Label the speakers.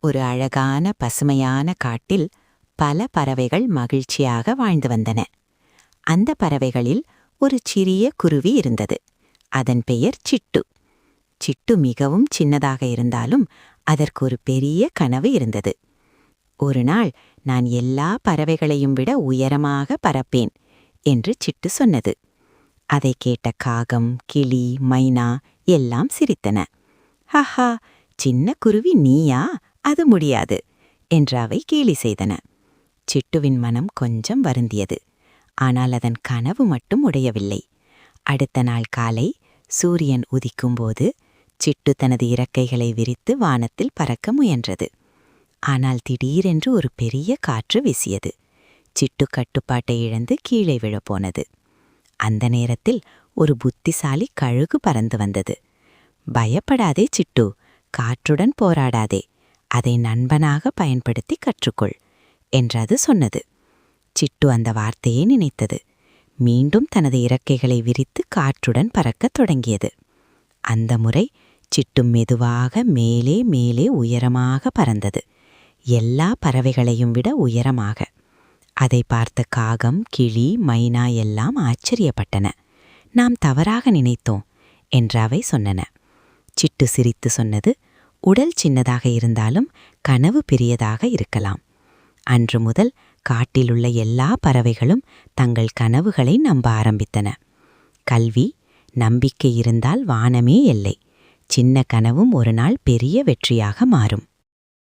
Speaker 1: ஒரு அழகான பசுமையான காட்டில் பல பறவைகள் மகிழ்ச்சியாக வாழ்ந்து வந்தன. அந்த பறவைகளில் ஒரு சிறிய குருவி இருந்தது. அதன் பெயர் சிட்டு. சிட்டு மிகவும் சின்னதாக இருந்தாலும் அதற்கு ஒரு பெரிய கனவு இருந்தது. ஒரு நாள் நான் எல்லா பறவைகளையும் விட உயரமாக பறப்பேன் என்று சிட்டு சொன்னது. அதை கேட்ட காகம், கிளி, மைனா எல்லாம் சிரித்தன. ஹஹா, சின்ன குருவி நீயா? அது முடியாது என்று அவை கேலி செய்தன. சிட்டுவின் மனம் கொஞ்சம் வருந்தியது. ஆனால் அதன் கனவு மட்டும் உடையவில்லை. அடுத்த நாள் காலை சூரியன் உதிக்கும்போது சிட்டு தனது இறக்கைகளை விரித்து வானத்தில் பறக்க முயன்றது. ஆனால் திடீரென்று ஒரு பெரிய காற்று வீசியது. சிட்டு கட்டுப்பாட்டை இழந்து கீழே விழப்போனது. அந்த நேரத்தில் ஒரு புத்திசாலி கழுகு பறந்து வந்தது. பயப்படாதே சிட்டு, காற்றுடன் போராடாதே, அதை நண்பனாக பயன்படுத்தி கற்றுக்கொள் என்றது சொன்னது. சிட்டு அந்த வார்த்தையை நினைத்தது. மீண்டும் தனது இறக்கைகளை விரித்து காற்றுடன் பறக்கத் தொடங்கியது. அந்த முறை சிட்டு மெதுவாக மேலே மேலே உயரமாக பறந்தது. எல்லா பறவைகளையும் விட உயரமாக. அதை பார்த்த காகம், கிளி, மைனா எல்லாம் ஆச்சரியப்பட்டன. நாம் தவறாக நினைத்தோம் என்று அவை சொன்னன. சிட்டு சிரித்து சொன்னது, உடல் சின்னதாக இருந்தாலும் கனவு பெரியதாக இருக்கலாம். அன்று முதல் காட்டிலுள்ள எல்லா பறவைகளும் தங்கள் கனவுகளை நம்ப ஆரம்பித்தன. கல்வி, நம்பிக்கை இருந்தால் வானமே எல்லை. சின்ன கனவும் ஒரு நாள் பெரிய வெற்றியாக மாறும்.